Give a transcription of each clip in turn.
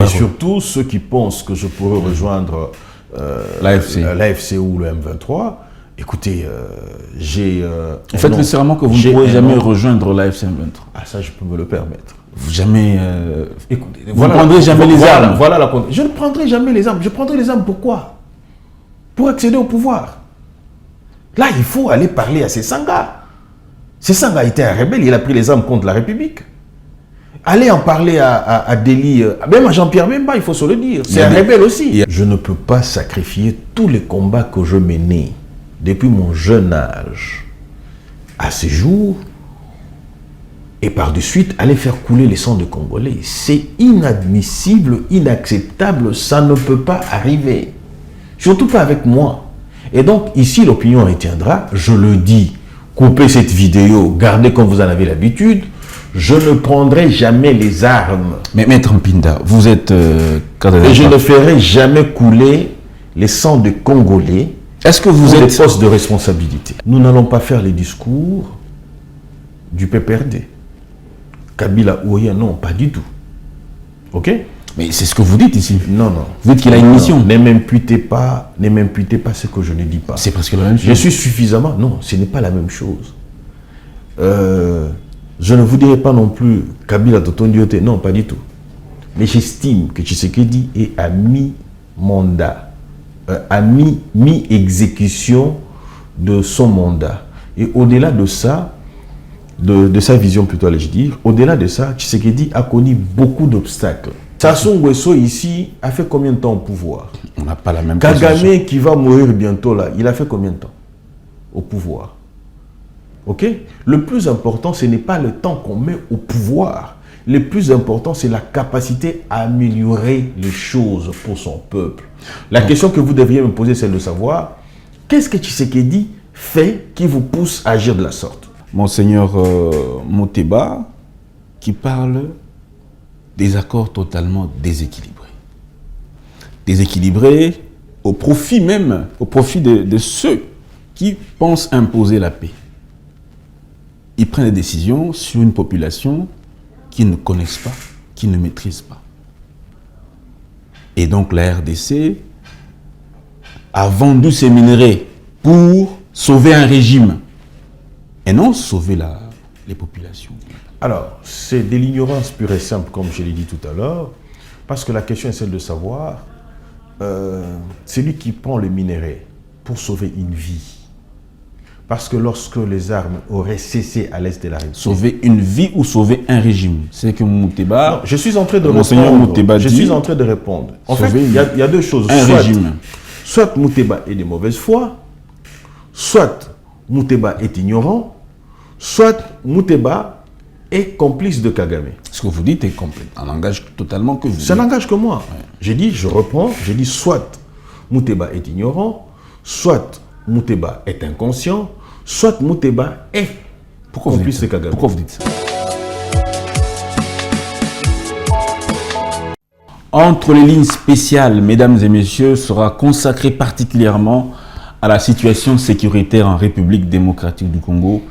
Et surtout ceux qui pensent que je pourrais rejoindre l'AFC ou le M23. Écoutez, j'ai... Faites le serment que vous ne pourrez jamais rejoindre l'AFC M23. Ah, ça, je peux me le permettre. Vous jamais... Écoutez, vous ne prendrez jamais les armes. Je ne prendrai jamais les armes. Je prendrai les armes pourquoi? Pour accéder au pouvoir. Là, il faut aller parler à ces Sanga. Ces Sanga était un rebelle, il a pris les armes contre la République. Allez en parler à Déli, même à Jean-Pierre Bemba, il faut se le dire. C'est un rebelle aussi. Je ne peux pas sacrifier tous les combats que je menais depuis mon jeune âge à ce jour et par de suite aller faire couler les sangs de Congolais. C'est inadmissible, inacceptable, ça ne peut pas arriver. Surtout pas avec moi. Et donc ici l'opinion retiendra, je le dis, coupez cette vidéo, gardez comme vous en avez l'habitude. Je ne prendrai jamais les armes. Mais Maître Mpinda, vous êtes... et je ne ferai jamais couler les sangs de Congolais. Est-ce que vous êtes... des postes de responsabilité. Nous n'allons pas faire les discours du PPRD. Kabila Ouya, non, pas du tout. Ok? Mais c'est ce que vous dites ici. Non, non. Vous dites qu'il a une mission. Ne m'imputez pas ce que je ne dis pas. C'est presque la même chose. Je suis suffisamment... Non, ce n'est pas la même chose. Je ne vous dirai pas non plus Kabila Totondiote, non, pas du tout. Mais j'estime que Tshisekedi est à mi-mandat, à mi-exécution de son mandat. Et au-delà de ça, de sa vision plutôt, allais-je dire, au-delà de ça, Tshisekedi a connu beaucoup d'obstacles. Sassou Nguesso ici a fait combien de temps au pouvoir? On n'a pas la même Kagame position. qui va mourir bientôt là, il a fait combien de temps au pouvoir? Ok? Le plus important, ce n'est pas le temps qu'on met au pouvoir. Le plus important, c'est la capacité à améliorer les choses pour son peuple. La question que vous devriez me poser, c'est de savoir, qu'est-ce que Tshisekedi fait qui vous pousse à agir de la sorte? Monseigneur Moteba, qui parle des accords totalement déséquilibrés. Déséquilibrés au profit même, au profit de ceux qui pensent imposer la paix. Ils prennent des décisions sur une population qu'ils ne connaissent pas, qu'ils ne maîtrisent pas. Et donc la RDC a vendu ses minerais pour sauver un régime et non sauver les populations. Alors, c'est de l'ignorance pure et simple, comme je l'ai dit tout à l'heure, parce que la question est celle de savoir, celui qui prend le minerai pour sauver une vie, parce que lorsque les armes auraient cessé à l'est de la République... Sauver une vie ou sauver un régime? C'est que Mouteba... Non, je suis en train de répondre. Je suis en train de répondre. En fait, il y a deux choses. Soit Mouteba est de mauvaise foi, soit Mouteba est ignorant, soit Mouteba est complice de Kagame. Ce que vous dites est complet. Un langage totalement que vous... Ça n'engage que moi. Ouais. J'ai dit, je reprends, j'ai dit soit Mouteba est ignorant, soit Mouteba est inconscient, soit Mouteba est complice de Kagame. Pourquoi vous dites ça? Entre les lignes spéciales, mesdames et messieurs, sera consacré particulièrement à la situation sécuritaire en République démocratique du Congo.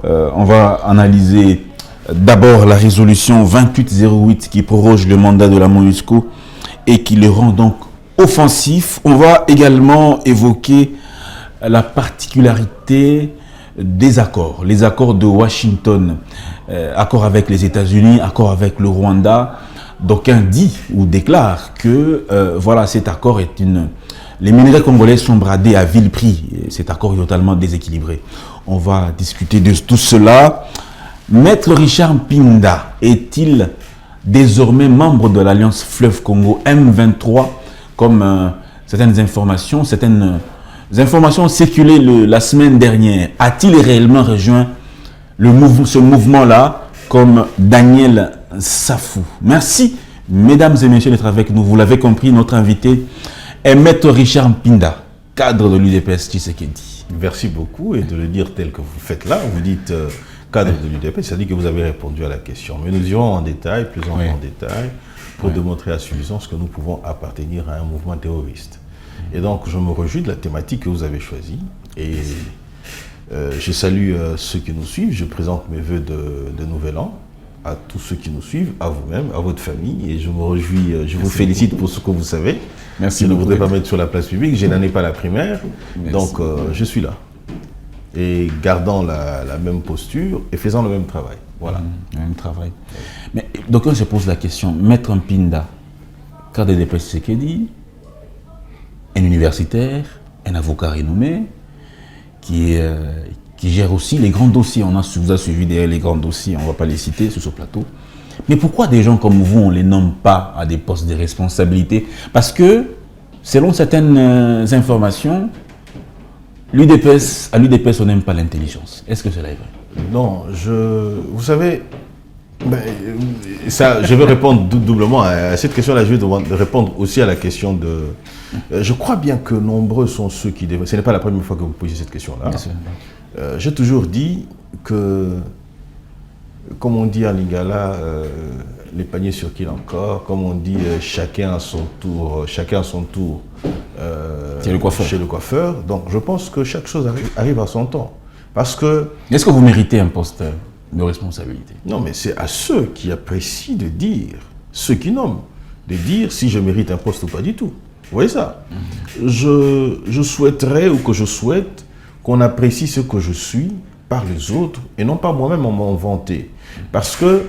On va analyser d'abord la résolution 2808 qui proroge le mandat de la MONUSCO et qui le rend donc offensif. On va également évoquer la particularité des accords, les accords de Washington, accord avec les États-Unis, accord avec le Rwanda. D'aucuns disent ou déclarent que voilà, cet accord est une... Les minerais congolais sont bradés à vil prix. Cet accord est totalement déséquilibré. On va discuter de tout cela. Maître Richard Mpinda est-il désormais membre de l'Alliance Fleuve Congo M23 comme certaines informations ont circulé la semaine dernière? A-t-il réellement rejoint ce mouvement-là comme Daniel Safou? Merci, mesdames et messieurs, d'être avec nous. Vous l'avez compris, notre invité est Maître Richard Mpinda, cadre de l'UDPS Tshisekedi. Merci beaucoup, et de le dire tel que vous faites là, vous dites cadre de l'UDPS, c'est-à-dire que vous avez répondu à la question. Mais nous irons en détail, plus en détail, pour démontrer à suffisance que nous pouvons appartenir à un mouvement terroriste. Et donc, je me réjouis de la thématique que vous avez choisie. Et je salue ceux qui nous suivent. Je présente mes vœux de Nouvel An à tous ceux qui nous suivent, à vous-même, à votre famille, et je me réjouis, je vous félicite pour ce que vous savez. Merci. Je ne voudrais pas mettre sur la place publique, je n'en ai pas la primaire, donc je suis là. Et gardant la même posture et faisant le même travail. Voilà. Le même travail. Mais donc on se pose la question, Maître Mpinda, cadre de Tshisekedi, un universitaire, un avocat renommé, qui gère aussi les grands dossiers. Vous a suivi derrière les grands dossiers, on ne va pas les citer sur ce plateau. Mais pourquoi des gens comme vous, on ne les nomme pas à des postes de responsabilité? Parce que, selon certaines informations, à l'UDPS, on n'aime pas l'intelligence. Est-ce que cela est vrai? Non, vous savez, je vais répondre doublement à cette question-là. Je vais répondre aussi à la question de... je crois bien que nombreux sont ceux qui... Ce n'est pas la première fois que vous posez cette question-là. J'ai toujours dit que, comme on dit en lingala, les paniers sur qui encore, comme on dit, chacun à son tour chez le coiffeur. Donc je pense que chaque chose arrive à son temps. Parce que... Est-ce que vous méritez un poste de responsabilité? Non, mais c'est à ceux qui apprécient de dire, ceux qui nomment, de dire si je mérite un poste ou pas du tout. Vous voyez ça? Je souhaiterais, ou que je souhaite, qu'on apprécie ce que je suis par les autres et non pas moi-même en m'en vanter. Parce que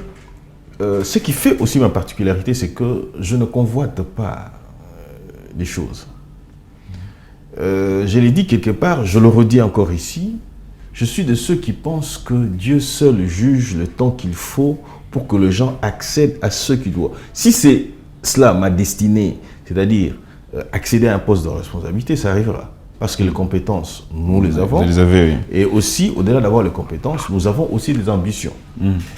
ce qui fait aussi ma particularité, c'est que je ne convoite pas les choses. Je l'ai dit quelque part, je le redis encore ici, je suis de ceux qui pensent que Dieu seul juge le temps qu'il faut pour que les gens accèdent à ce qu'ils doivent. Si c'est cela ma destinée, c'est-à-dire accéder à un poste de responsabilité, ça arrivera. Parce que les compétences, nous les avons. Vous les avez, oui. Et aussi, au-delà d'avoir les compétences, nous avons aussi des ambitions.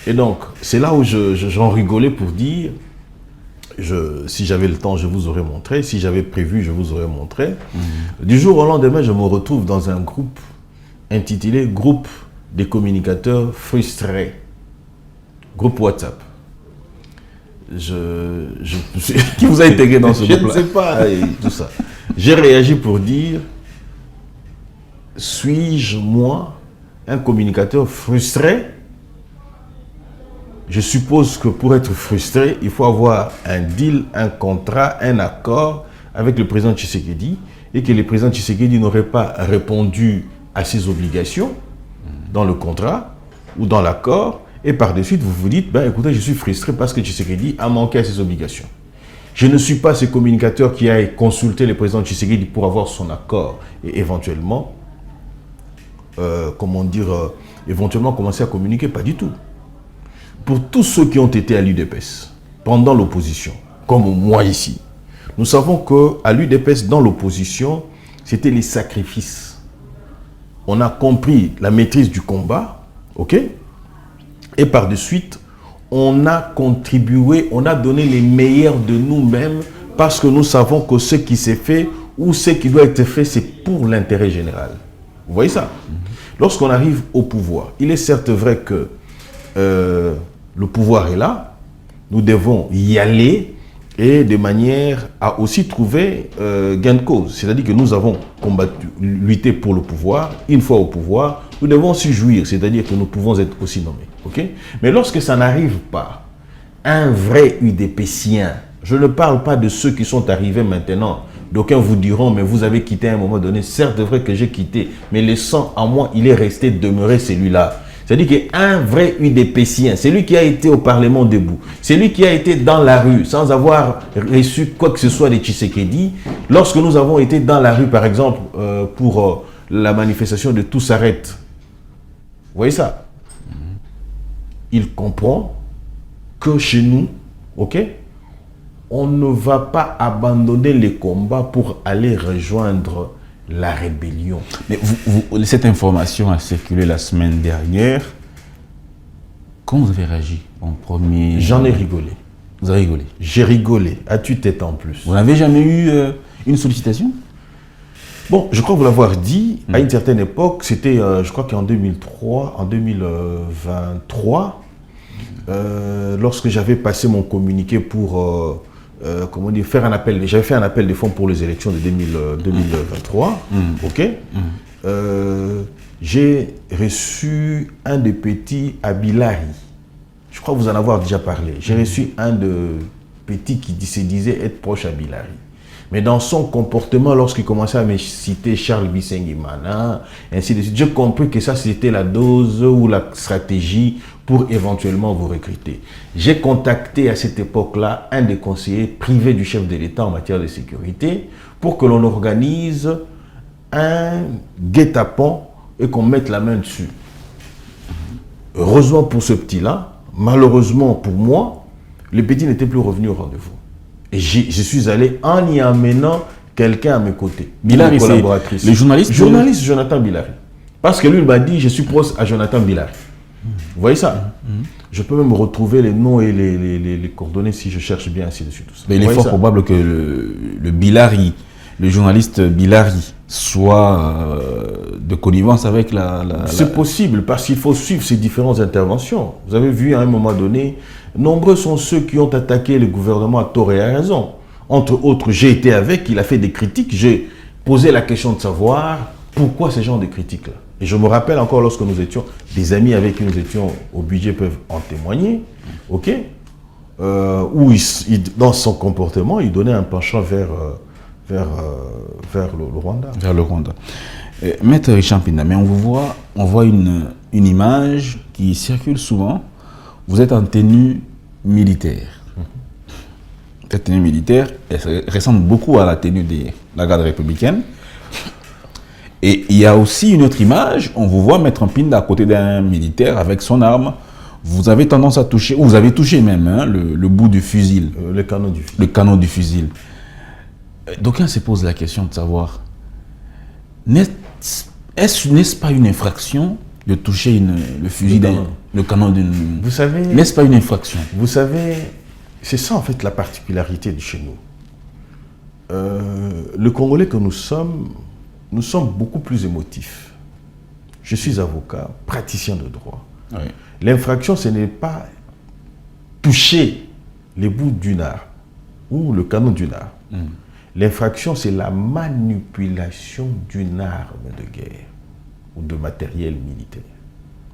Et donc, c'est là où j'en rigolais pour dire, si j'avais le temps, je vous aurais montré. Si j'avais prévu, je vous aurais montré. Du jour au lendemain, je me retrouve dans un groupe intitulé « Groupe des communicateurs frustrés ». Groupe WhatsApp. Qui vous a intégré dans ce groupe-là? Je ne sais pas, et tout ça. J'ai réagi pour dire, suis-je, moi, un communicateur frustré? Je suppose que pour être frustré, il faut avoir un deal, un contrat, un accord avec le président Tshisekedi, et que le président Tshisekedi n'aurait pas répondu à ses obligations dans le contrat ou dans l'accord, et par de suite, vous vous dites, écoutez, je suis frustré parce que Tshisekedi a manqué à ses obligations. Je ne suis pas ce communicateur qui a consulté le président Tshisekedi pour avoir son accord et éventuellement, éventuellement commencer à communiquer, pas du tout. Pour tous ceux qui ont été à l'UDPS, pendant l'opposition, comme moi ici, nous savons qu'à l'UDPS, dans l'opposition, c'était les sacrifices. On a compris la maîtrise du combat, ok? Et par de suite, on a contribué, on a donné les meilleurs de nous-mêmes parce que nous savons que ce qui s'est fait ou ce qui doit être fait, c'est pour l'intérêt général. Vous voyez ça? Lorsqu'on arrive au pouvoir, il est certes vrai que le pouvoir est là, nous devons y aller et de manière à aussi trouver gain de cause. C'est-à-dire que nous avons combattu, lutté pour le pouvoir, une fois au pouvoir, nous devons aussi jouir, c'est-à-dire que nous pouvons être aussi nommés. Okay? Mais lorsque ça n'arrive pas, un vrai UDPsien, je ne parle pas de ceux qui sont arrivés maintenant, d'aucuns vous diront, mais vous avez quitté à un moment donné, certes vrai que j'ai quitté, mais le sang en moi, il est resté demeuré celui-là. C'est-à-dire qu'un vrai UDPsien, c'est lui qui a été au Parlement debout, c'est lui qui a été dans la rue sans avoir reçu quoi que ce soit de Tshisekedi. Lorsque nous avons été dans la rue, par exemple, pour la manifestation de Tout s'arrête, vous voyez ça? Il comprend que chez nous, ok, on ne va pas abandonner les combats pour aller rejoindre la rébellion. Mais cette information a circulé la semaine dernière. Comment vous avez réagi en premier? J'en ai rigolé. Vous avez rigolé? J'ai rigolé, à tue-tête en plus. Vous n'avez jamais eu une sollicitation? Bon, je crois vous l'avoir dit, à une certaine époque, c'était, je crois qu'en 2023, lorsque j'avais passé mon communiqué pour, comment dire, faire un appel, j'avais fait un appel de fonds pour les élections de 2023, ok, j'ai reçu un des petits à Bilari. Je crois vous en avoir déjà parlé. J'ai reçu un de petits qui se disait être proche à Bilari. Mais dans son comportement, lorsqu'il commençait à me citer Charles Bisengimana, ainsi de suite, j'ai compris que ça, c'était la dose ou la stratégie pour éventuellement vous recruter. J'ai contacté à cette époque-là un des conseillers privés du chef de l'État en matière de sécurité pour que l'on organise un guet-apens et qu'on mette la main dessus. Heureusement pour ce petit-là, malheureusement pour moi, le petit n'était plus revenu au rendez-vous. Et je suis allé en y amenant quelqu'un à mes côtés. Bilari, c'est le journaliste Jonathan Bilari. Parce que lui, il m'a dit, je suis proche à Jonathan Bilari. Vous voyez ça? Je peux même retrouver les noms et les coordonnées si je cherche bien, ainsi de suite. Mais il est fort probable que le Bilari, le journaliste Bilari, soit de connivence avec C'est possible, parce qu'il faut suivre ces différentes interventions. Vous avez vu, à un moment donné, nombreux sont ceux qui ont attaqué le gouvernement à tort et à raison. Entre autres, j'ai été avec, il a fait des critiques, j'ai posé la question de savoir pourquoi ces gens de critiques-là. Et je me rappelle encore lorsque nous étions, des amis avec qui nous étions au budget peuvent en témoigner, ok, où dans son comportement, il donnait un penchant vers le Rwanda. Vers le Rwanda. Maître Richard Mpinda, mais on voit une image qui circule souvent. Vous êtes en tenue militaire. Cette tenue militaire ressemble beaucoup à la tenue de la garde républicaine. Et il y a aussi une autre image, on vous voit Maître Mpinda à côté d'un militaire avec son arme. Vous avez tendance à toucher, ou vous avez touché même hein, le bout du fusil. Le canon du fusil. Le canon du fusil. D'aucuns se posent la question de savoir, n'est-ce pas une infraction de toucher le fusil, le canon d'une... Vous savez... N'est-ce pas une infraction? Vous savez, c'est ça en fait la particularité de chez nous. Le Congolais que nous sommes beaucoup plus émotifs. Je suis avocat, praticien de droit. Oui. L'infraction, ce n'est pas toucher les bouts d'une arme ou le canon d'une arme. L'infraction, c'est la manipulation d'une arme de guerre ou de matériel militaire.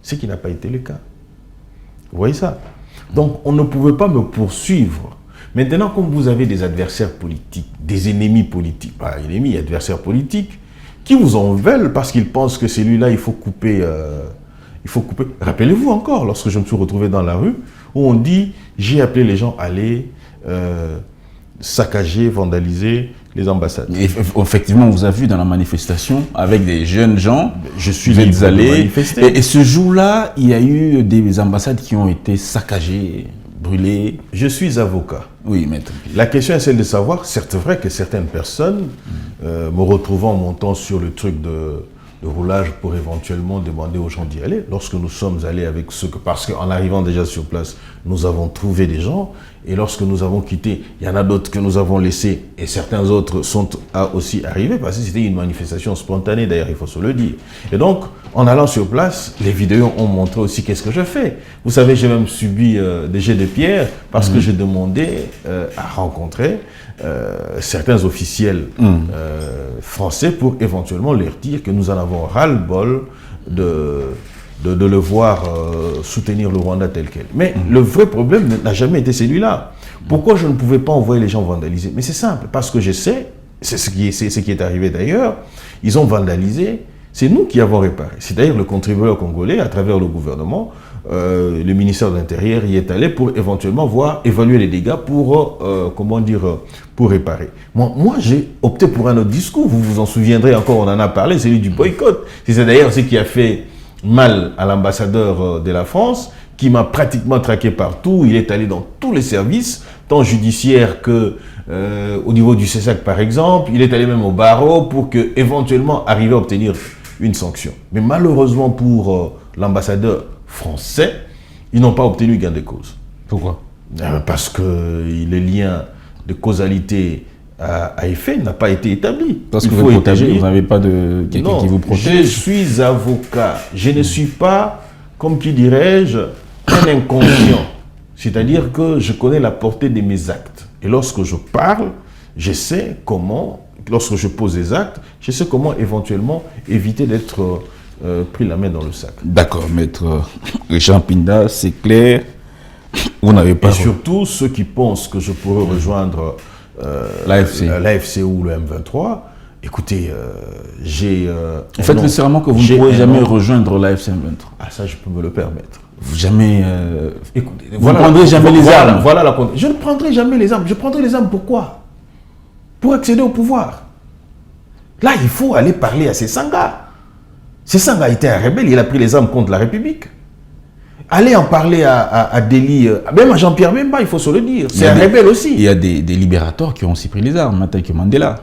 Ce qui n'a pas été le cas. Vous voyez ça? Donc, on ne pouvait pas me poursuivre. Maintenant, comme vous avez des adversaires politiques, des ennemis politiques, pas ennemis, adversaires politiques, qui vous en veulent parce qu'ils pensent que celui-là, il faut couper. Rappelez-vous encore, lorsque je me suis retrouvé dans la rue, où on dit, j'ai appelé les gens à aller saccager, vandaliser les ambassades. Et effectivement, on vous a vu dans la manifestation avec des jeunes gens. Je suis allé manifester. Et ce jour-là, il y a eu des ambassades qui ont été saccagées, brûlées. Je suis avocat. Oui, maître. La question est celle de savoir, c'est vrai que certaines personnes, me retrouvant montant sur le truc de roulage pour éventuellement demander aux gens d'y aller, lorsque nous sommes allés avec ceux que... Parce qu'en arrivant déjà sur place, nous avons trouvé des gens, et lorsque nous avons quitté, il y en a d'autres que nous avons laissés, et certains autres sont aussi arrivés, parce que c'était une manifestation spontanée, d'ailleurs, il faut se le dire. Et donc, en allant sur place, les vidéos ont montré aussi qu'est-ce que je fais. Vous savez, j'ai même subi des jets de pierre, parce que j'ai demandé à rencontrer certains officiels français pour éventuellement leur dire que nous en avons ras-le-bol de le voir soutenir le Rwanda tel quel. Mais le vrai problème n'a jamais été celui-là. Pourquoi je ne pouvais pas envoyer les gens vandaliser? Mais c'est simple, parce que je sais, c'est ce qui est arrivé d'ailleurs, ils ont vandalisé, c'est nous qui avons réparé. C'est d'ailleurs le contribuable congolais, à travers le gouvernement, le ministère de l'Intérieur y est allé pour éventuellement évaluer les dégâts pour, pour réparer. Moi j'ai opté pour un autre discours, vous vous en souviendrez encore, on en a parlé, celui du boycott. C'est d'ailleurs ce qui a fait mal à l'ambassadeur de la France, qui m'a pratiquement traqué partout. Il est allé dans tous les services, tant judiciaires que au niveau du CESAC par exemple. Il est allé même au barreau pour que éventuellement arriver à obtenir une sanction. Mais malheureusement pour l'ambassadeur français, ils n'ont pas obtenu gain de cause. Pourquoi? Parce que le lien de causalité à effet n'a pas été établi. Parce que vous n'avez pas de quelqu'un qui vous protège. Je suis avocat. Je ne suis pas, comme qui dirais-je, un inconscient. C'est-à-dire que je connais la portée de mes actes. Et lorsque je parle, je sais comment, lorsque je pose des actes, je sais comment éventuellement éviter d'être pris la main dans le sac. D'accord, maître Richard Mpinda, c'est clair. Vous n'avez pas... Et surtout, ceux qui pensent que je pourrais rejoindre l'AFC ou le M23, écoutez, j'ai... Vous faites le serment que vous ne pourrez jamais rejoindre l'AFC M23. Ah, ça, je peux me le permettre. Vous jamais... Écoutez, vous ne prendrez jamais les armes. Je ne prendrai jamais les armes. Je prendrai les armes pourquoi? Pour accéder au pouvoir. Là, il faut aller parler à ces sangas. Ces sangas étaient un rebelle, il a pris les armes contre la République. Allez en parler à Deli, même à Jean-Pierre Bemba, il faut se le dire. C'est un rebelle aussi. Il y a des libérateurs qui ont aussi pris les armes, tel que Mandela.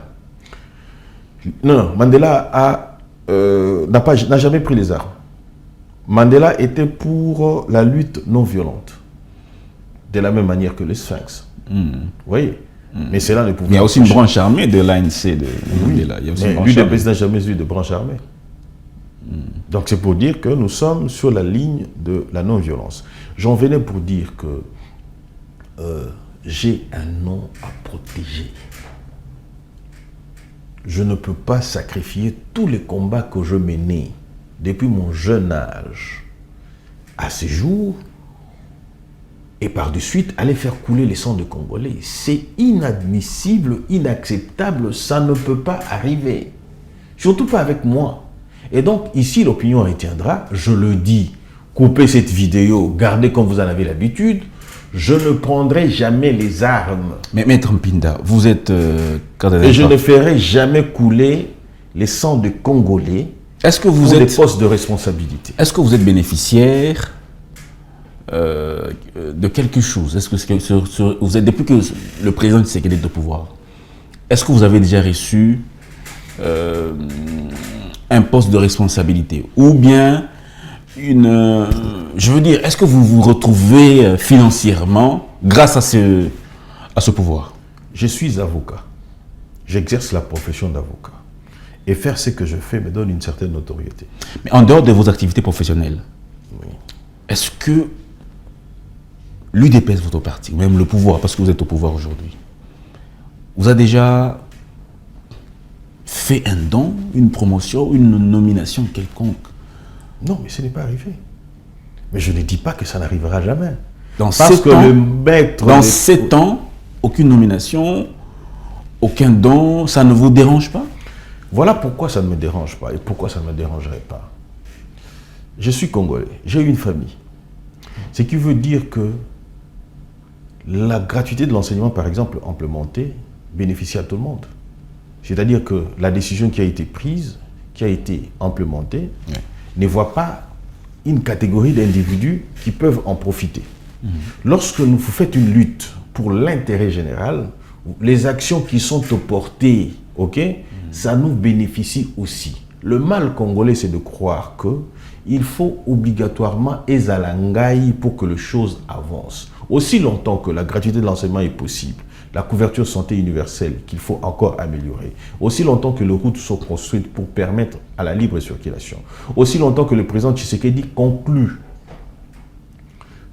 Non, Mandela n'a jamais pris les armes. Mandela était pour la lutte non violente. De la même manière que le Sphinx. Vous voyez? Mais cela ne pouvait pas. Il y a aussi une branche armée de l'ANC de Mandela. Il y a aussi lui, le président n'a jamais eu de branche armée. Donc c'est pour dire que nous sommes sur la ligne de la non-violence. J'en venais pour dire que j'ai un nom à protéger. Je ne peux pas sacrifier tous les combats que je menais depuis mon jeune âge à ce jour et par de suite aller faire couler les sangs de Congolais. C'est inadmissible, inacceptable, ça ne peut pas arriver. Surtout pas avec moi. Et donc, ici, l'opinion retiendra, je le dis, coupez cette vidéo, gardez comme vous en avez l'habitude, je ne prendrai jamais les armes. Mais Maître Mpinda, vous êtes... et je ne ferai jamais couler les sangs de Congolais pour des postes de responsabilité. Est-ce que vous êtes bénéficiaire de quelque chose? Est-ce que vous êtes, depuis que le président Tshisekedi est au pouvoir, est-ce que vous avez déjà reçu un poste de responsabilité? Ou bien, je veux dire, est-ce que vous vous retrouvez financièrement grâce à ce pouvoir? Je suis avocat. J'exerce la profession d'avocat. Et faire ce que je fais me donne une certaine notoriété. Mais en dehors de vos activités professionnelles, oui, est-ce que l'UDPS, votre parti, ou même le pouvoir, parce que vous êtes au pouvoir aujourd'hui, vous a déjà fait un don, une promotion, une nomination quelconque? Non, mais ce n'est pas arrivé. Mais je ne dis pas que ça n'arrivera jamais. Dans 7 ans, aucune nomination, aucun don, ça ne vous dérange pas? Voilà pourquoi ça ne me dérange pas et pourquoi ça ne me dérangerait pas. Je suis Congolais, j'ai une famille. Ce qui veut dire que la gratuité de l'enseignement, par exemple, implémentée, bénéficie à tout le monde. C'est-à-dire que la décision qui a été prise, qui a été implémentée, ne voit pas une catégorie d'individus qui peuvent en profiter. Lorsque vous faites une lutte pour l'intérêt général, les actions qui sont aux portées, ça nous bénéficie aussi. Le mal congolais, c'est de croire qu'il faut obligatoirement ezalangai pour que les choses avancent. Aussi longtemps que la gratuité de l'enseignement est possible, la couverture santé universelle qu'il faut encore améliorer, aussi longtemps que les routes sont construites pour permettre à la libre circulation, aussi longtemps que le président Tshisekedi conclut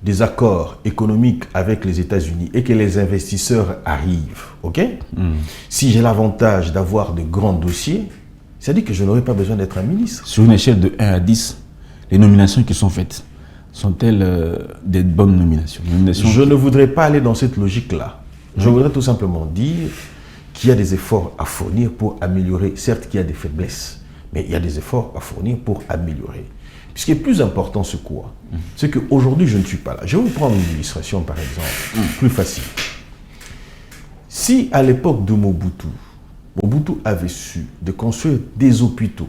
des accords économiques avec les États-Unis et que les investisseurs arrivent, si j'ai l'avantage d'avoir de grands dossiers, ça dit que je n'aurai pas besoin d'être un ministre. Sur une échelle de 1 à 10, les nominations qui sont faites, sont-elles des bonnes nominations? Je ne voudrais pas aller dans cette logique-là. Je voudrais tout simplement dire qu'il y a des efforts à fournir pour améliorer. Certes qu'il y a des faiblesses, mais il y a des efforts à fournir pour améliorer. Ce qui est plus important, c'est quoi? C'est qu'aujourd'hui, je ne suis pas là. Je vais vous prendre une illustration, par exemple, plus facile. Si à l'époque de Mobutu, Mobutu avait su de construire des hôpitaux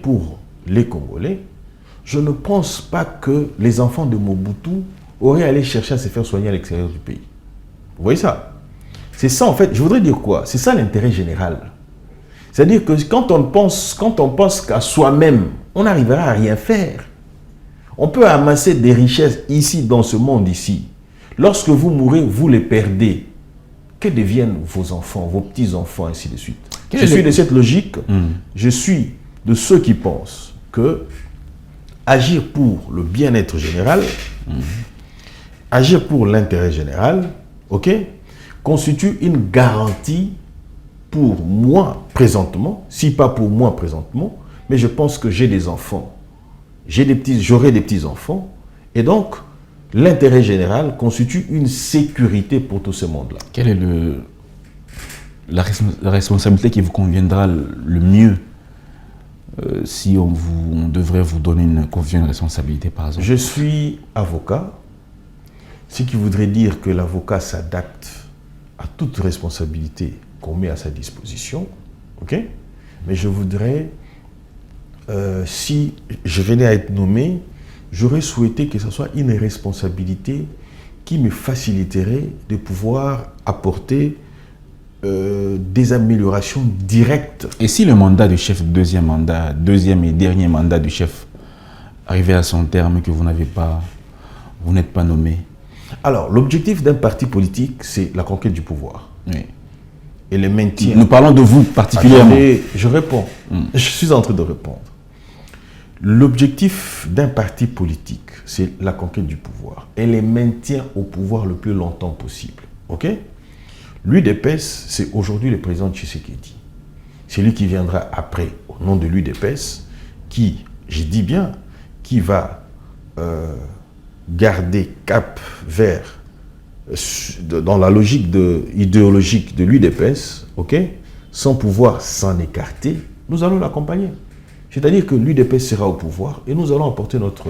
pour les Congolais, je ne pense pas que les enfants de Mobutu auraient allé chercher à se faire soigner à l'extérieur du pays. Vous voyez ça? C'est ça, en fait, je voudrais dire quoi? C'est ça l'intérêt général. C'est-à-dire que quand on pense qu'à soi-même, on n'arrivera à rien faire. On peut amasser des richesses ici, dans ce monde ici. Lorsque vous mourrez, vous les perdez. Que deviennent vos enfants, vos petits-enfants, ainsi de suite? Je suis de cette logique. Je suis de ceux qui pensent que agir pour le bien-être général, agir pour l'intérêt général, constitue une garantie pour moi présentement, si pas pour moi présentement, mais je pense que j'ai des enfants, j'aurai des petits-enfants, et donc l'intérêt général constitue une sécurité pour tout ce monde-là. Quelle est la responsabilité qui vous conviendra le mieux si on devrait vous donner une responsabilité, par exemple? Je suis avocat, ce qui voudrait dire que l'avocat s'adapte à toute responsabilité qu'on met à sa disposition. Ok? Mais je voudrais, si je venais à être nommé, j'aurais souhaité que ce soit une responsabilité qui me faciliterait de pouvoir apporter des améliorations directes. Et si le mandat du chef, deuxième et dernier mandat du chef arrivait à son terme et que vous n'êtes pas nommé? Alors, l'objectif d'un parti politique, c'est la conquête du pouvoir. Oui. Et le maintien. Nous parlons de vous particulièrement. Attendez, je réponds. Je suis en train de répondre. L'objectif d'un parti politique, c'est la conquête du pouvoir et le maintien au pouvoir le plus longtemps possible. Ok? L'UDPS, c'est aujourd'hui le président Tshisekedi. C'est lui qui viendra après, au nom de l'UDPS, qui, je dis bien, qui va garder cap vers, dans la logique idéologique de l'UDPS, ok, sans pouvoir s'en écarter. Nous allons l'accompagner. C'est-à-dire que l'UDPS sera au pouvoir et nous allons apporter notre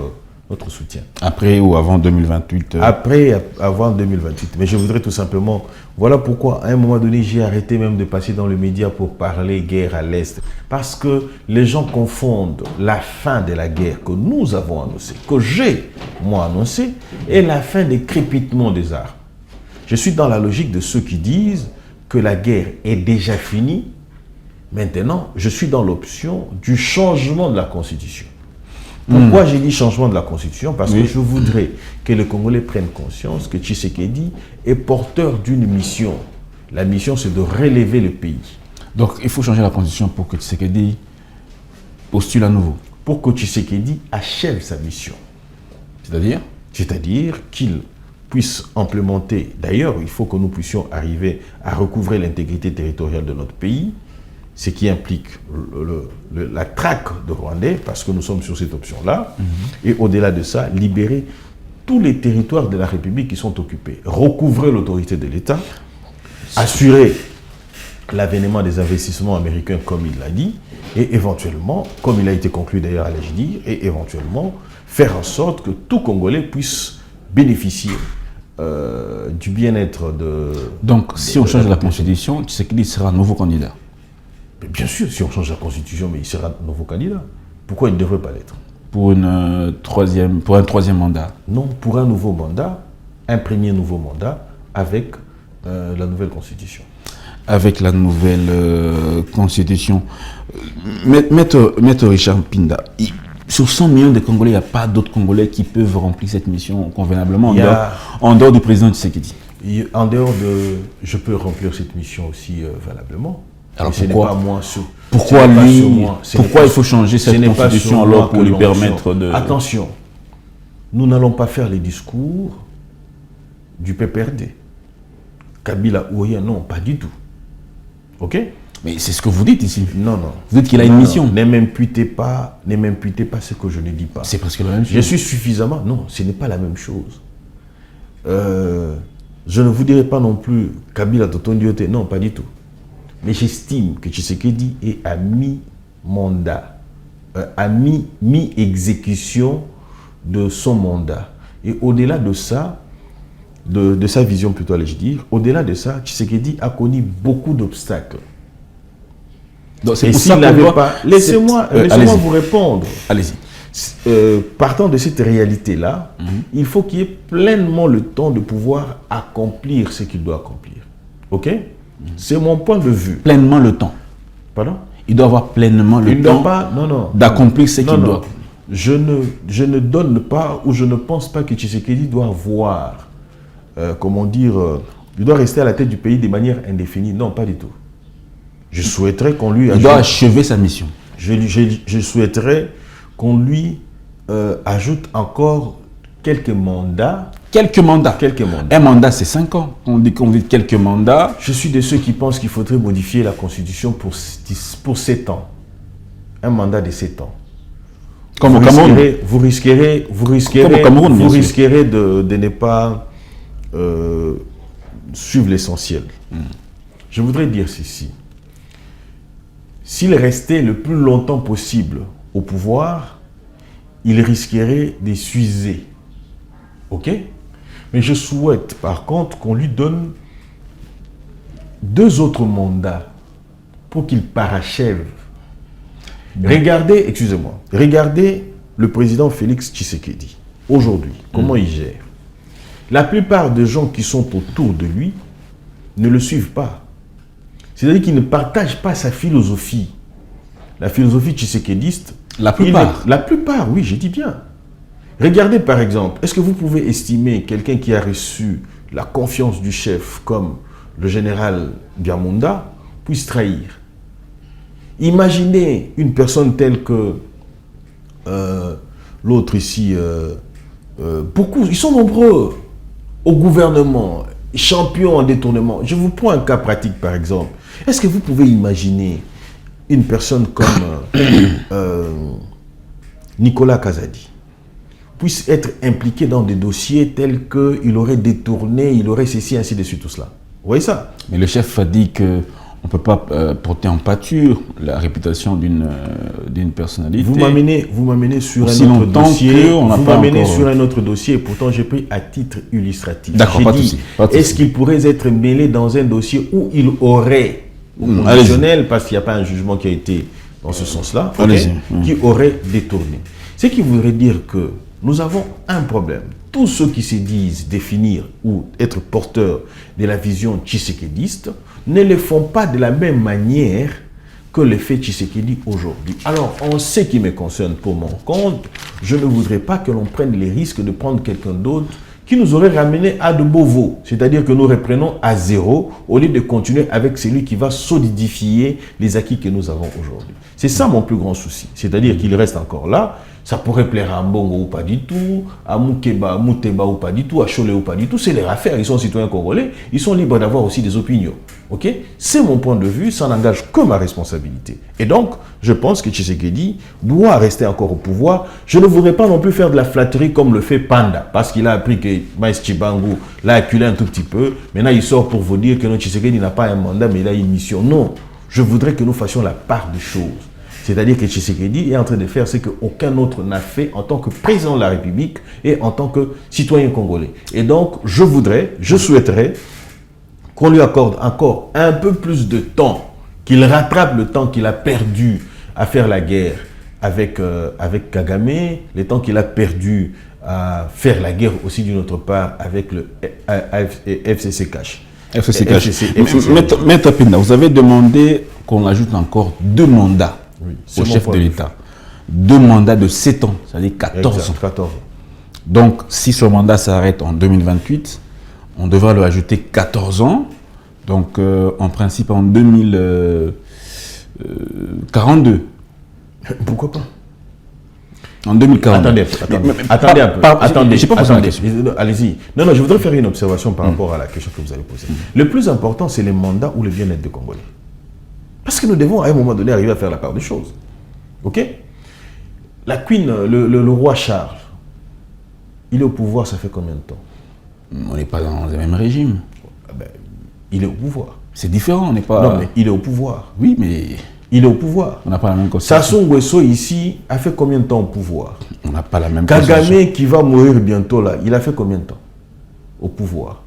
soutien. Après ou avant 2028 Après, avant 2028. Mais je voudrais tout simplement... Voilà pourquoi, à un moment donné, j'ai arrêté même de passer dans le média pour parler guerre à l'Est. Parce que les gens confondent la fin de la guerre que nous avons annoncée, que j'ai, moi, annoncée, et la fin des crépitements des armes. Je suis dans la logique de ceux qui disent que la guerre est déjà finie. Maintenant, je suis dans l'option du changement de la Constitution. Pourquoi j'ai dit changement de la Constitution? Parce que je voudrais que les Congolais prennent conscience que Tshisekedi est porteur d'une mission. La mission, c'est de relever le pays. Donc, il faut changer la Constitution pour que Tshisekedi postule à nouveau. Pour que Tshisekedi achève sa mission. C'est-à-dire? C'est-à-dire qu'il puisse implémenter... D'ailleurs, il faut que nous puissions arriver à recouvrer l'intégrité territoriale de notre pays, ce qui implique la traque de Rwandais, parce que nous sommes sur cette option-là, et au-delà de ça, libérer tous les territoires de la République qui sont occupés, recouvrer l'autorité de l'État, assurer l'avènement des investissements américains, comme il l'a dit, et éventuellement, comme il a été conclu d'ailleurs à l'AGDIR, et éventuellement faire en sorte que tout Congolais puisse bénéficier du bien-être de... Donc, si on change la Constitution, Tshisekedi sera un nouveau candidat. Mais bien sûr, si on change la Constitution, mais il sera nouveau candidat. Pourquoi il ne devrait pas l'être? Pour un troisième mandat? Non, pour un nouveau mandat, un premier nouveau mandat avec la nouvelle Constitution. Avec la nouvelle Constitution. Maître Richard Mpinda, sur 100 millions de Congolais, il n'y a pas d'autres Congolais qui peuvent remplir cette mission convenablement en dehors du président Tshisekedi? En dehors de... Je peux remplir cette mission aussi valablement. Alors pourquoi il faut changer cette Constitution alors pour lui permettre de... Attention, nous n'allons pas faire les discours du PPRD. Kabila ou rien, non, pas du tout. Ok? Mais c'est ce que vous dites ici. Non, non. Vous dites qu'il a une mission. Ne m'imputez pas ce que je ne dis pas. C'est presque la même chose. Je suis suffisamment... Non, ce n'est pas la même chose. Je ne vous dirai pas non plus Kabila Totondiote, non, pas du tout. Mais j'estime que Tshisekedi est à mi-mandat, à mi-exécution de son mandat. Et au-delà de ça, de sa vision plutôt, allais-je dire, au-delà de ça, Tshisekedi a connu beaucoup d'obstacles. Et s'il n'avait pas... Laissez-moi vous répondre. Allez-y. Partant de cette réalité-là, il faut qu'il ait pleinement le temps de pouvoir accomplir ce qu'il doit accomplir. Ok? C'est mon point de vue. Pleinement le temps. Pardon? Il doit avoir pleinement le temps d'accomplir ce qu'il doit. Je ne donne pas ou je ne pense pas que Tshisekedi doit avoir, comment dire, il doit rester à la tête du pays de manière indéfinie. Non, pas du tout. Je souhaiterais qu'on lui... Il doit achever sa mission. Je souhaiterais qu'on lui ajoute encore quelques mandats. Quelques mandats. Un mandat, c'est 5 ans. On dit quelques mandats. Je suis de ceux qui pensent qu'il faudrait modifier la Constitution pour 7 ans. Un mandat de 7 ans. Comme au Cameroun. Vous risquerez de ne pas suivre l'essentiel. Je voudrais dire ceci. S'il restait le plus longtemps possible au pouvoir, il risquerait de s'user. OK? Mais je souhaite, par contre, qu'on lui donne 2 autres mandats pour qu'il parachève. Regardez le président Félix Tshisekedi. Aujourd'hui, comment il gère? La plupart des gens qui sont autour de lui ne le suivent pas. C'est-à-dire qu'ils ne partagent pas sa philosophie. La philosophie tshisekédiste. La plupart. La plupart, oui, je dis bien. Regardez par exemple, est-ce que vous pouvez estimer quelqu'un qui a reçu la confiance du chef comme le général Biamunda puisse trahir? Imaginez une personne telle que l'autre ici, beaucoup, ils sont nombreux au gouvernement, champions en détournement. Je vous prends un cas pratique par exemple. Est-ce que vous pouvez imaginer une personne comme Nicolas Kazadi puisse être impliqué dans des dossiers tels qu'il aurait détourné, il aurait ceci, ainsi de suite, tout cela? Vous voyez ça? Mais le chef a dit qu'on ne peut pas porter en pâture la réputation d'une personnalité. Vous m'amenez sur un autre dossier. Vous m'amenez sur un autre dossier. Pourtant, j'ai pris à titre illustratif. D'accord, pas de souci. Est-ce qu'il pourrait être mêlé dans un dossier où il aurait, au conditionnel, parce qu'il n'y a pas un jugement qui a été dans ce sens-là, qui aurait détourné? Ce qui voudrait dire que nous avons un problème. Tous ceux qui se disent définir ou être porteurs de la vision tshisekédiste ne le font pas de la même manière que le fait Tshisekedi aujourd'hui. Alors, en ce qui me concerne pour mon compte, je ne voudrais pas que l'on prenne les risques de prendre quelqu'un d'autre qui nous aurait ramené à de beaux veaux. C'est-à-dire que nous reprenons à zéro au lieu de continuer avec celui qui va solidifier les acquis que nous avons aujourd'hui. C'est ça mon plus grand souci. C'est-à-dire qu'il reste encore là. Ça pourrait plaire à Mbongo ou pas du tout, à Moukeba, Mouteba ou pas du tout, à Cholet ou pas du tout. C'est leur affaire. Ils sont citoyens congolais. Ils sont libres d'avoir aussi des opinions. Ok? C'est mon point de vue. Ça n'engage que ma responsabilité. Et donc, je pense que Tshisekedi doit rester encore au pouvoir. Je ne voudrais pas non plus faire de la flatterie comme le fait Panda, parce qu'il a appris que Maïs Chibangu l'a acculé un tout petit peu. Maintenant, il sort pour vous dire que notre Tshisekedi n'a pas un mandat, mais il a une mission. Non. Je voudrais que nous fassions la part des choses. C'est-à-dire que Tshisekedi est en train de faire ce qu'aucun autre n'a fait en tant que président de la République et en tant que citoyen congolais. Et donc, je souhaiterais qu'on lui accorde encore un peu plus de temps, qu'il rattrape le temps qu'il a perdu à faire la guerre avec Kagame, le temps qu'il a perdu à faire la guerre aussi d'une autre part avec le FCC Cash. Maître Pinda, vous avez demandé qu'on ajoute encore 2 mandats. Oui, au chef de l'État. 2 mandats de 7 ans, c'est-à-dire 14 ans. 14 ans. Donc, si ce mandat s'arrête en 2028, on devra lui ajouter 14 ans. Donc, en principe, en 2042. Pourquoi pas? En 2042. Attendez un peu. Attendez. J'ai pas posé la question. Allez-y. Non, je voudrais faire une observation par rapport à la question que vous avez posée. Le plus important, c'est les mandats ou le bien-être des Congolais. Parce que nous devons à un moment donné arriver à faire la part des choses. Ok? La Queen, le roi Charles, il est au pouvoir, ça fait combien de temps? On n'est pas dans le même régime. Il est au pouvoir. C'est différent, on n'est pas... Non, mais il est au pouvoir. Oui, mais... Il est au pouvoir. On n'a pas la même constitution. Sassou Nguesso, ici, a fait combien de temps au pouvoir? On n'a pas la même Kagame, qui va mourir bientôt, là, il a fait combien de temps au pouvoir?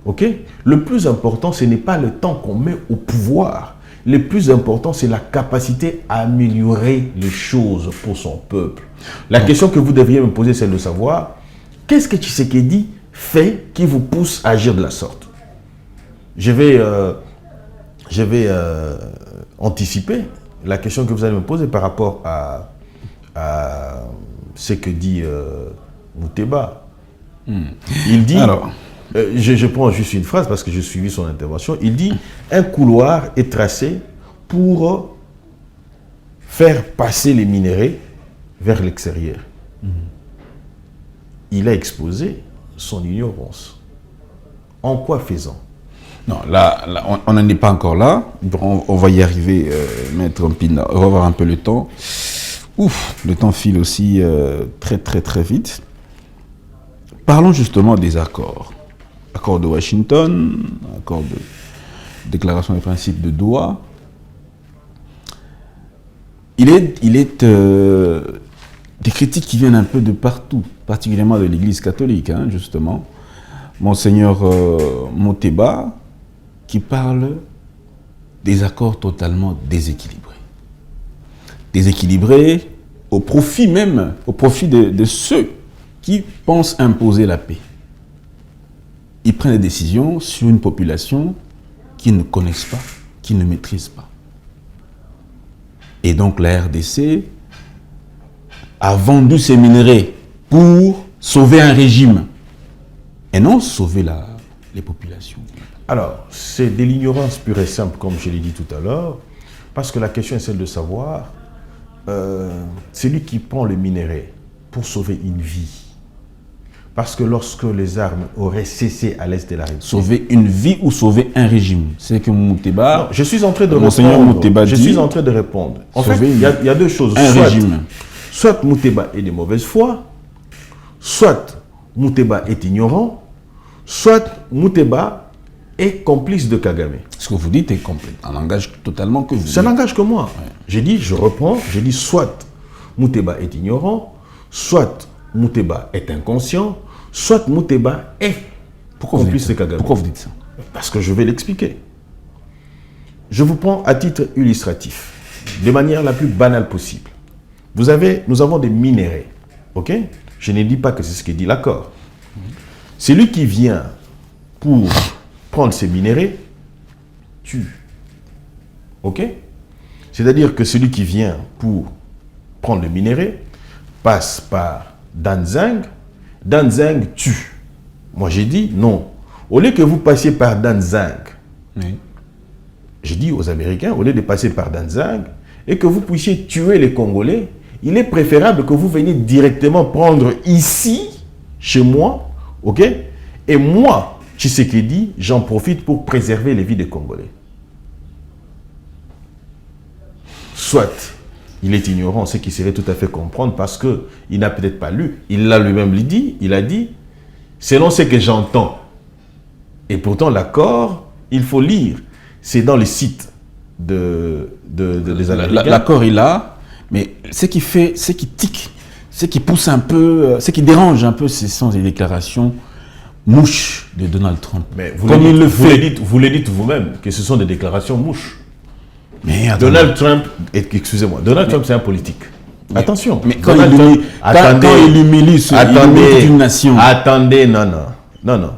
Ok? Le plus important, ce n'est pas le temps qu'on met au pouvoir. Le plus important, c'est la capacité à améliorer les choses pour son peuple. La question que vous devriez me poser, c'est de savoir, qu'est-ce que Tshisekedi fait qui vous pousse à agir de la sorte? Je vais anticiper la question que vous allez me poser par rapport à ce que dit Mouteba. Il dit... Alors, je prends juste une phrase parce que j'ai suivi son intervention. Il dit un couloir est tracé pour faire passer les minéraux vers l'extérieur. Il a exposé son ignorance. En quoi faisant? Non, là on n'en est pas encore là. On va y arriver, Maître Pinda. On va avoir un peu le temps. Ouf, le temps file aussi très très très vite. Parlons justement des accords. Accord de Washington, accord de déclaration des principes de Doha. Il est des critiques qui viennent un peu de partout, particulièrement de l'Église catholique, hein, justement. Monseigneur Moteba, qui parle des accords totalement déséquilibrés. Déséquilibrés au profit de ceux qui pensent imposer la paix. Ils prennent des décisions sur une population qu'ils ne connaissent pas, qu'ils ne maîtrisent pas. Et donc la RDC a vendu ses minerais pour sauver un régime et non sauver les populations. Alors, c'est de l'ignorance pure et simple, comme je l'ai dit tout à l'heure, parce que la question est celle de savoir, celui qui prend le minerai pour sauver une vie, parce que lorsque les armes auraient cessé à l'est de la République... Sauver une vie ou sauver un régime? C'est que Mouteba... Non, je suis en train de répondre. En fait, il y a deux choses. Soit Mouteba est de mauvaise foi, soit Mouteba est ignorant, soit Mouteba est complice de Kagame. Ce que vous dites est complet, un langage totalement que vous dites. C'est un langage que moi. Ouais. J'ai dit, je reprends, j'ai dit soit Mouteba est ignorant, soit Mouteba est inconscient, soit Mouteba est complice de Kagame. Pourquoi vous dites ça? Parce que je vais l'expliquer. Je vous prends à titre illustratif, de manière la plus banale possible. Nous avons des minéraux, ok? Je ne dis pas que c'est ce que dit l'accord. Celui qui vient pour prendre ces minéraux tue, ok? C'est-à-dire que celui qui vient pour prendre le minerai passe par Danzang, Danzang tue. Moi j'ai dit non. Au lieu que vous passiez par Danzang, oui. J'ai dit aux Américains, au lieu de passer par Danzang et que vous puissiez tuer les Congolais, il est préférable que vous veniez directement prendre ici, chez moi, ok? Et moi, Tshisekedi, j'en profite pour préserver les vies des Congolais. Soit il est ignorant, ce qui serait tout à fait comprendre parce qu'il n'a peut-être pas lu. Il l'a lui-même dit, il a dit, selon ce que j'entends. Et pourtant, l'accord, il faut lire. C'est dans le site des Américains. L'accord est là, mais ce qui tique, ce qui pousse un peu, ce qui dérange un peu, ce sont les déclarations mouches de Donald Trump. Mais vous le dites vous-même, que ce sont des déclarations mouches. Mais Donald Trump, excusez-moi, Donald Trump c'est un politique. Attention. Mais quand il humilie toute une nation. Attendez, non.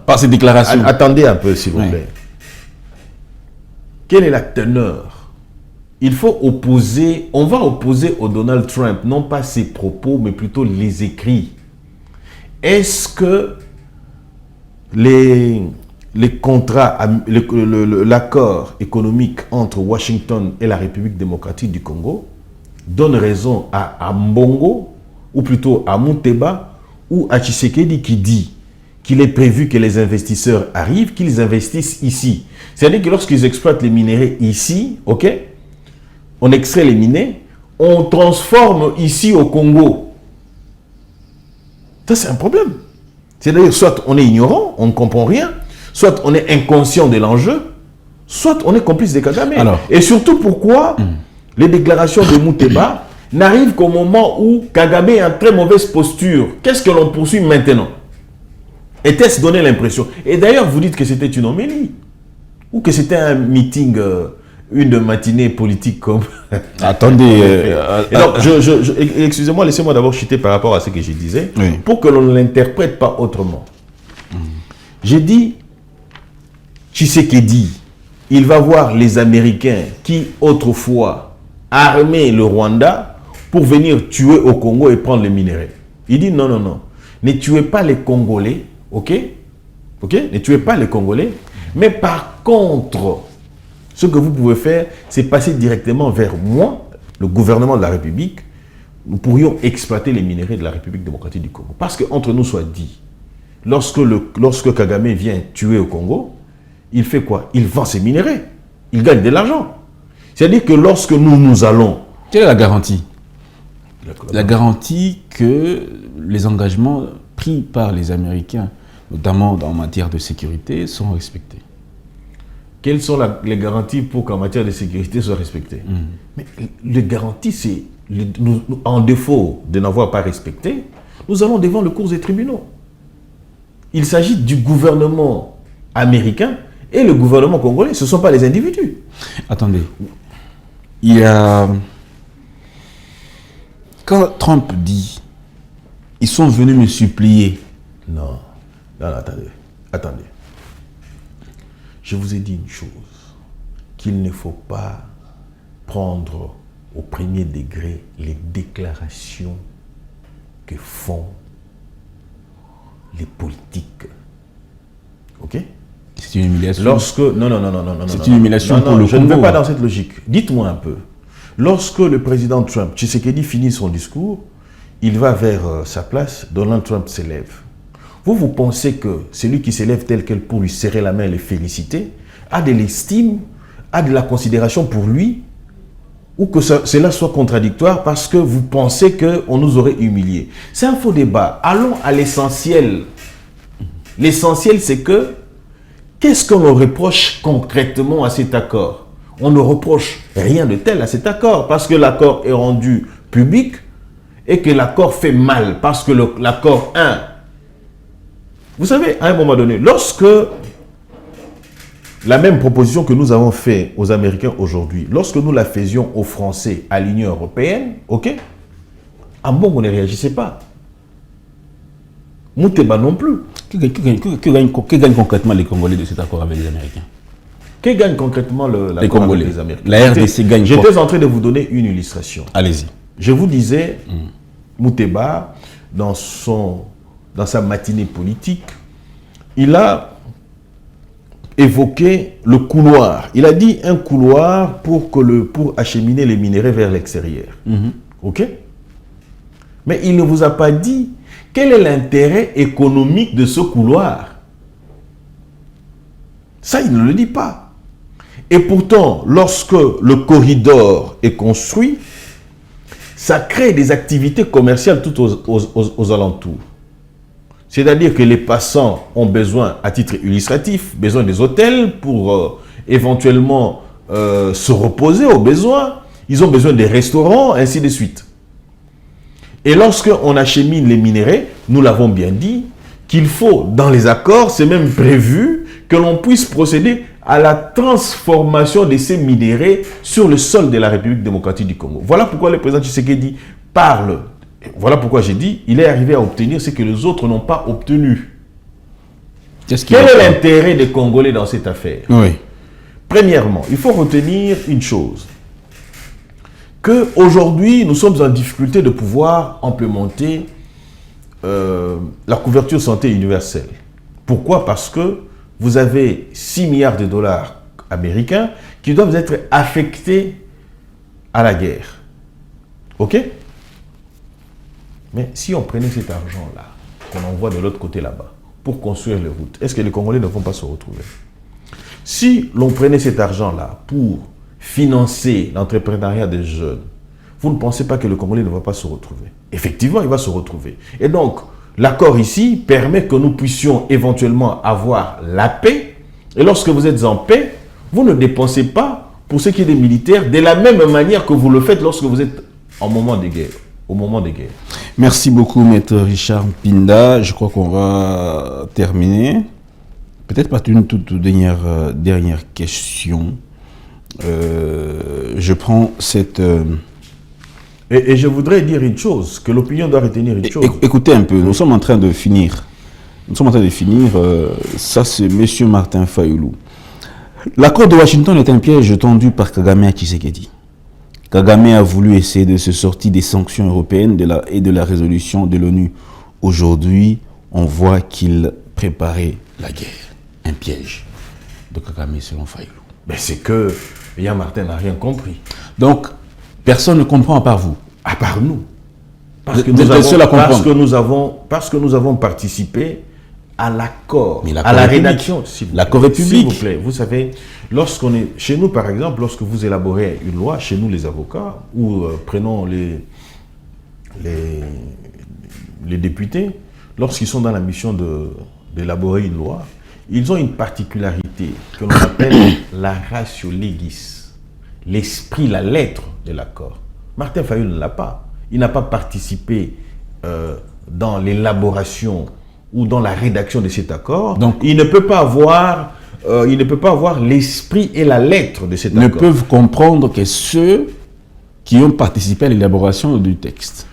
Par ces déclarations. Attendez un peu, s'il vous plaît. Quelle est la teneur? Il faut opposer, on va opposer au Donald Trump, non pas ses propos, mais plutôt les écrits. Est-ce que les contrats, l'accord économique entre Washington et la République démocratique du Congo donne raison à Mbongo, ou plutôt à Mouteba, ou à Tshisekedi qui dit qu'il est prévu que les investisseurs arrivent, qu'ils investissent ici. C'est-à-dire que lorsqu'ils exploitent les minéraux ici, ok, on extrait les minés, on transforme ici au Congo. Ça, c'est un problème. C'est-à-dire, soit on est ignorant, on ne comprend rien, soit on est inconscient de l'enjeu, soit on est complice de Kagame. Et surtout, pourquoi les déclarations de Mouteba n'arrivent qu'au moment où Kagame est en très mauvaise posture? Qu'est-ce que l'on poursuit maintenant? Était-ce donner l'impression? Et d'ailleurs, vous dites que c'était une homélie ou que c'était un meeting, une matinée politique comme... Attendez. Donc, excusez-moi, laissez-moi d'abord chuter par rapport à ce que je disais, pour que l'on ne l'interprète pas autrement. J'ai dit, Tshisekedi, il va voir les Américains qui, autrefois, armaient le Rwanda pour venir tuer au Congo et prendre les minéraux. Il dit non. Ne tuez pas les Congolais, ok? Ne tuez pas les Congolais. Mais par contre, ce que vous pouvez faire, c'est passer directement vers moi, le gouvernement de la République. Nous pourrions exploiter les minéraux de la République démocratique du Congo. Parce qu'entre nous soit dit, lorsque Kagame vient tuer au Congo, il fait quoi? Il vend ses minéraux. Il gagne de l'argent. C'est-à-dire que lorsque nous allons... Quelle est la garantie? la garantie que les engagements pris par les Américains, notamment en matière de sécurité, sont respectés. Quelles sont les garanties pour qu'en matière de sécurité soient respectées? Mais les garanties, c'est, en défaut de n'avoir pas respecté, nous allons devant le cours des tribunaux. Il s'agit du gouvernement américain et le gouvernement congolais, ce ne sont pas les individus. Attendez, il y a... Quand Trump dit « ils sont venus me supplier », non, attendez. Je vous ai dit une chose, qu'il ne faut pas prendre au premier degré les déclarations que font les politiques. Ok? C'est une humiliation. Non. C'est une humiliation pour le Congo. Je ne vais pas dans cette logique. Dites-moi un peu. Lorsque le président Trump, Tshisekedi, finit son discours, il va vers sa place, Donald Trump s'élève. Vous pensez que celui qui s'élève tel quel pour lui serrer la main et le féliciter, a de l'estime, a de la considération pour lui, ou que cela soit contradictoire parce que vous pensez qu'on nous aurait humiliés? C'est un faux débat. Allons à l'essentiel. L'essentiel, c'est que, qu'est-ce qu'on reproche concrètement à cet accord? On ne reproche rien de tel à cet accord, parce que l'accord est rendu public et que l'accord fait mal, parce que l'accord 1... Vous savez, à un moment donné, lorsque la même proposition que nous avons faite aux Américains aujourd'hui, lorsque nous la faisions aux Français à l'Union européenne, ok, à bon, on ne réagissait pas. Mouteba non plus. Que gagnent concrètement les Congolais de cet accord avec les Américains? Que gagnent concrètement l'accord avec les Américains? La RDC gagne quoi? J'étais en train de vous donner une illustration. Allez-y. Je vous disais, Mouteba, dans sa matinée politique, il a évoqué le couloir. Il a dit un couloir pour acheminer les minéraux vers l'extérieur. Ok? Mais il ne vous a pas dit quel est l'intérêt économique de ce couloir. Ça, il ne le dit pas. Et pourtant, lorsque le corridor est construit, ça crée des activités commerciales tout aux alentours. C'est-à-dire que les passants ont besoin, à titre illustratif, besoin des hôtels pour éventuellement se reposer au besoin. Ils ont besoin des restaurants, ainsi de suite. Et lorsqu'on achemine les minéraux, nous l'avons bien dit, qu'il faut, dans les accords, c'est même prévu que l'on puisse procéder à la transformation de ces minéraux sur le sol de la République démocratique du Congo. Voilà pourquoi le président Tshisekedi parle. Voilà pourquoi j'ai dit, il est arrivé à obtenir ce que les autres n'ont pas obtenu. Quel est l'intérêt des Congolais dans cette affaire? Oui. Premièrement, il faut retenir une chose. Qu'aujourd'hui, nous sommes en difficulté de pouvoir implémenter la couverture santé universelle. Pourquoi? Parce que vous avez 6 milliards de dollars américains qui doivent être affectés à la guerre. OK? Mais si on prenait cet argent-là, qu'on envoie de l'autre côté là-bas, pour construire les routes, est-ce que les Congolais ne vont pas se retrouver? Si l'on prenait cet argent-là pour financer l'entrepreneuriat des jeunes, vous ne pensez pas que le Congolais ne va pas se retrouver? Effectivement, il va se retrouver. Et donc, l'accord ici permet que nous puissions éventuellement avoir la paix. Et lorsque vous êtes en paix, vous ne dépensez pas pour ce qui est des militaires de la même manière que vous le faites lorsque vous êtes en moment de guerre, au moment des guerres. Merci beaucoup, Maître Richard Mpinda. Je crois qu'on va terminer. Peut-être pas une toute dernière question. Je prends cette... Et je voudrais dire une chose, que l'opinion doit retenir une chose. Écoutez un peu, nous sommes en train de finir. Ça, c'est M. Martin Fayoulou. L'accord de Washington est un piège tendu par Kagame à Tshisekedi. Kagame a voulu essayer de se sortir des sanctions européennes et de la résolution de l'ONU. Aujourd'hui, on voit qu'il préparait la guerre. Un piège de Kagame selon Fayoulou. Mais c'est que Yann Martin n'a rien compris. Donc, personne ne comprend à part vous. À part nous. Parce que nous avons participé à l'accord, à la rédaction. L'accord est public. S'il vous plaît, vous savez, lorsqu'on est chez nous, par exemple, lorsque vous élaborez une loi, chez nous les avocats, ou prenons les députés, lorsqu'ils sont dans la mission d'élaborer une loi, ils ont une particularité que l'on appelle la ratio legis, l'esprit, la lettre de l'accord. Martin Fayulu ne l'a pas. Il n'a pas participé dans l'élaboration ou dans la rédaction de cet accord. Donc, il ne peut pas avoir l'esprit et la lettre de cet accord. Ne peuvent comprendre que ceux qui ont participé à l'élaboration du texte.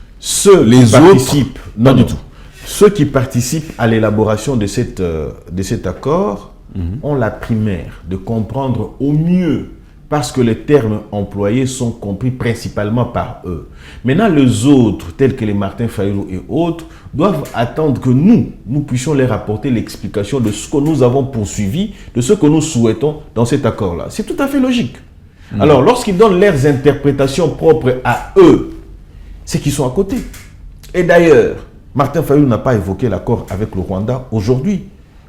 Les autres, non du tout. Ceux qui participent à l'élaboration de cet accord ont la primaire de comprendre au mieux, parce que les termes employés sont compris principalement par eux. Maintenant, les autres, tels que les Martin Fayulu et autres, doivent attendre que nous puissions leur apporter l'explication de ce que nous avons poursuivi, de ce que nous souhaitons dans cet accord-là. C'est tout à fait logique. Alors, lorsqu'ils donnent leurs interprétations propres à eux, c'est qu'ils sont à côté. Et d'ailleurs, Martin Fayulu n'a pas évoqué l'accord avec le Rwanda aujourd'hui.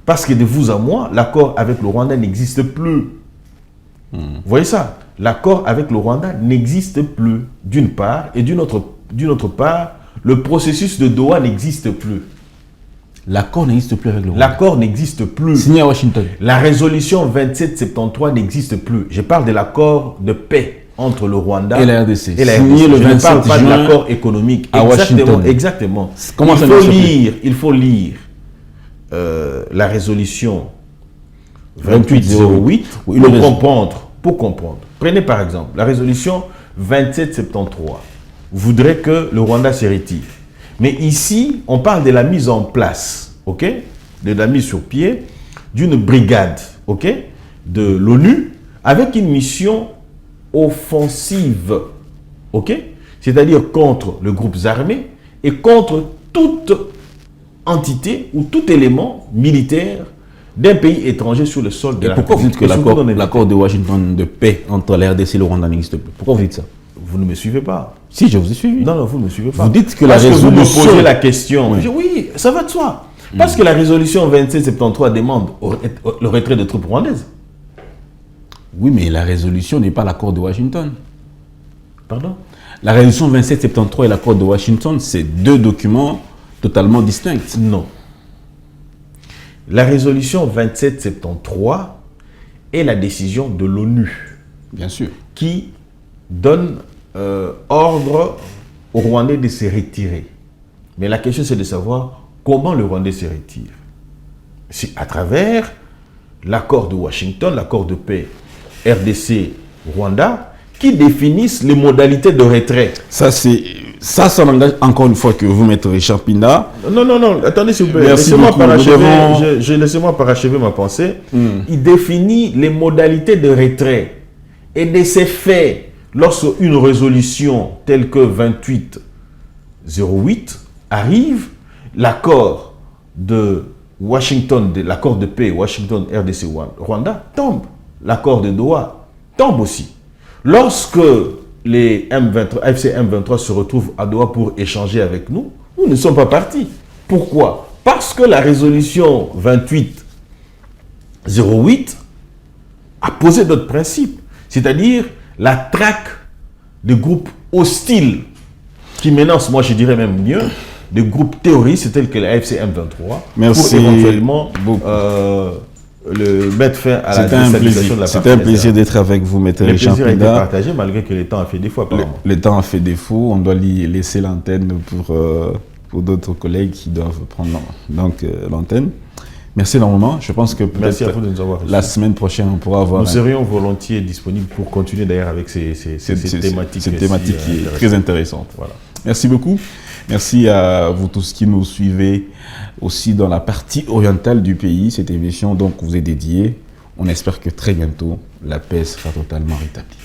Parce que de vous à moi, l'accord avec le Rwanda n'existe plus. Vous voyez ça? L'accord avec le Rwanda n'existe plus, d'une part, et d'une autre part, le processus de Doha n'existe plus. L'accord n'existe plus avec le Rwanda. L'accord n'existe plus. Signé à Washington. La résolution 2773 n'existe plus. Je parle de l'accord de paix entre le Rwanda et la RDC. Et la signé RDC. le 27 Je ne parle pas de juin l'accord économique. à Washington. Exactement. Comment ça marche? Il faut lire la résolution 2808 pour comprendre. Prenez par exemple la résolution 2773. Voudrait que le Rwanda se retire. Mais ici, on parle de la mise en place, ok, de la mise sur pied d'une brigade, ok, de l'ONU avec une mission offensive, ok, c'est-à-dire contre les groupes armés et contre toute entité ou tout élément militaire d'un pays étranger sur le sol de la Pourquoi vous dites que République. l'accord de Washington de paix entre la RDC et le Rwanda n'existe plus? Pourquoi vous dites ça? Vous ne me suivez pas. Si, je vous ai suivi. Non, vous ne me suivez pas. Vous dites que Parce la résolution... que vous me posez la question. Oui. Oui, ça va de soi. Parce que la résolution 2773 demande le retrait des troupes rwandaises. Oui, mais la résolution n'est pas l'accord de Washington. Pardon? La résolution 2773 et l'accord de Washington, c'est deux documents totalement distincts. Non. La résolution 2773 est la décision de l'ONU. Bien sûr. Qui donne ordre au Rwandais de se retirer. Mais la question, c'est de savoir comment le Rwandais se retire. C'est à travers l'accord de Washington, l'accord de paix RDC-Rwanda, qui définissent les modalités de retrait. Ça m'engage encore une fois que vous, Maître Richard Pinda. Non, attendez s'il vous plaît. Laissez-moi parachever ma pensée. Il définit les modalités de retrait. Et de ces faits, lorsque une résolution telle que 2808 arrive, l'accord de Washington, l'accord de paix Washington, RDC, Rwanda tombe. L'accord de Doha tombe aussi. Lorsque les AFC M23 se retrouvent à Doha pour échanger avec nous, nous ne sommes pas partis. Pourquoi? Parce que la résolution 2808 a posé d'autres principes. C'est-à-dire la traque de groupes hostiles qui menacent, moi je dirais même mieux, de groupes terroristes tels que la AFC M23. Merci. Pour éventuellement le mettre fin à la déstabilisation de la partie. C'était un plaisir d'être avec vous, Maître Richard Pinda. Le plaisir a été partagé malgré que le temps a fait défaut apparemment. Le temps a fait défaut, on doit laisser l'antenne pour d'autres collègues qui doivent prendre l'antenne. Merci énormément. Je pense que merci à vous de nous avoir reçus. La semaine prochaine, on pourra avoir... Nous serions volontiers disponibles pour continuer d'ailleurs avec ces thématiques. Cette thématique qui est très intéressante. Voilà. Merci beaucoup. Merci à vous tous qui nous suivez aussi dans la partie orientale du pays. Cette émission donc vous est dédiée. On espère que très bientôt, la paix sera totalement rétablie.